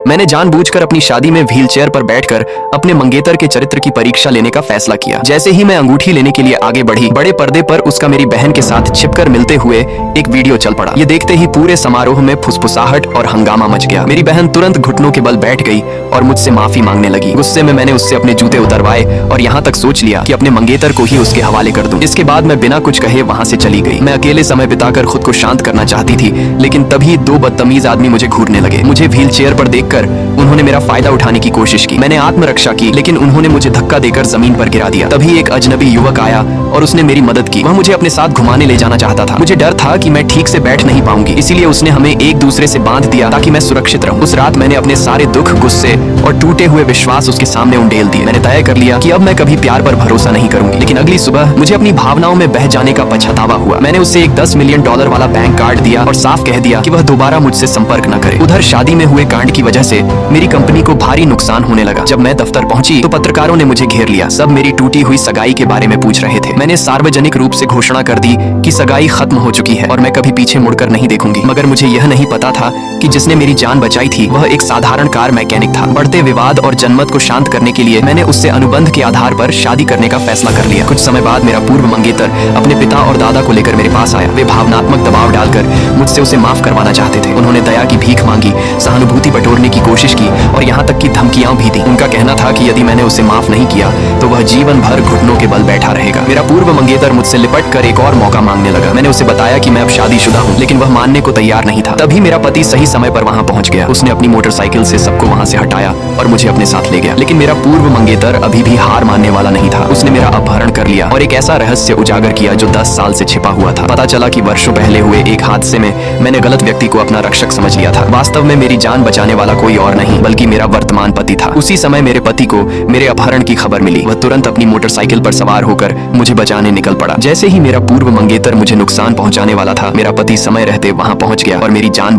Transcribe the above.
मैंने जानबूझकर अपनी शादी में व्हीलचेयर पर बैठकर अपने मंगेतर के चरित्र की परीक्षा लेने का फैसला किया। जैसे ही मैं अंगूठी लेने के लिए आगे बढ़ी, बड़े पर्दे पर उसका मेरी बहन के साथ छिपकर मिलते हुए एक वीडियो चल पड़ा। ये देखते ही पूरे समारोह में फुसफुसाहट और हंगामा मच गया। मेरी बहन तुरंत घुटनों के बल बैठ गई और मुझसे माफी मांगने लगी। गुस्से में मैंने उससे अपने जूते उतरवाए और यहाँ तक सोच लिया कि अपने मंगेतर को ही उसके हवाले कर दूं। इसके बाद मैं बिना कुछ कहे वहाँ से चली गई। मैं अकेले समय बिताकर खुद को शांत करना चाहती थी, लेकिन तभी दो बदतमीज आदमी मुझे घूरने लगे। मुझे व्हीलचेयर पर देखकर उन्होंने मेरा फायदा उठाने की कोशिश की। मैंने आत्मरक्षा की, लेकिन उन्होंने मुझे धक्का देकर जमीन पर गिरा दिया। तभी एक अजनबी युवक आया और उसने मेरी मदद की। वह मुझे अपने साथ घुमाने ले जाना चाहता था। मुझे डर था कि मैं ठीक से बैठ नहीं पाऊंगी, इसीलिए उसने हमें एक दूसरे से बांध दिया ताकि मैं सुरक्षित रहूं। उस रात मैंने अपने सारे दुख, गुस्से और टूटे हुए विश्वास उसके सामने उंडेल दिए। मैंने तय कर लिया कि अब मैं कभी प्यार पर भरोसा नहीं करूंगी। लेकिन अगली सुबह मुझे अपनी भावनाओं में बह जाने का पछतावा हुआ। मैंने उससे एक $10 मिलियन वाला बैंक कार्ड दिया और साफ कह दिया कि वह दोबारा मुझसे संपर्क न करे। उधर शादी में हुए कांड की वजह से मेरी कंपनी को भारी नुकसान होने लगा। जब मैं दफ्तर पहुंची तो पत्रकारों ने मुझे घेर लिया। सब मेरी टूटी हुई सगाई के बारे में पूछ रहे थे। मैंने सार्वजनिक रूप से घोषणा कर दी कि सगाई खत्म हो चुकी है और मैं कभी पीछे मुड़कर नहीं देखूंगी। मगर मुझे यह नहीं पता था कि जिसने मेरी जान बचाई थी वह एक साधारण कार मैकेनिक था। बढ़ते विवाद और जनमत को शांत करने के लिए मैंने उससे अनुबंध के आधार पर शादी करने का फैसला कर लिया। कुछ समय बाद मेरा पूर्व मंगेतर अपने पिता और दादा को लेकर मेरे पास आया। वे भावनात्मक दबाव डालकर मुझसे उसे माफ करवाना चाहते थे। उन्होंने दया की भीख मांगी, सहानुभूति बटोरने की कोशिश की और यहाँ तक कि धमकियां भी दी। उनका कहना था कि यदि मैंने उसे माफ नहीं किया तो वह जीवन भर घुटनों के बल बैठा रहेगा। मेरा पूर्व मंगेतर मुझसे लिपट कर एक और मौका मांगने लगा। मैंने उसे बताया कि मैं अब शादीशुदा हूँ, लेकिन वह मानने को तैयार नहीं था। तभी मेरा पति सही समय पर वहाँ पहुँच गया। उसने अपनी मोटरसाइकिल से सबको वहाँ से हटाया और मुझे अपने साथ ले गया। लेकिन मेरा पूर्व मंगेतर अभी भी हार मानने वाला नहीं था। उसने मेरा अपहरण कर लिया और एक ऐसा रहस्य उजागर किया जो 10 साल से छिपा हुआ था। पता चला कि वर्षों पहले हुए एक हादसे में मैंने गलत व्यक्ति को अपना रक्षक समझ लिया था। वास्तव में मेरी जान बचाने वाला कोई और नहीं बल्कि मेरा वर्तमान पति था। उसी समय मेरे पति को मेरे अपहरण की खबर मिली। वह तुरंत अपनी मोटरसाइकिल पर सवार होकर मुझे बचाने निकल पड़ा। जैसे ही मेरा पूर्व मंगेतर मुझे नुकसान पहुंचाने वाला था, मेरा पति समय रहते वहां पहुंच गया और मेरी जान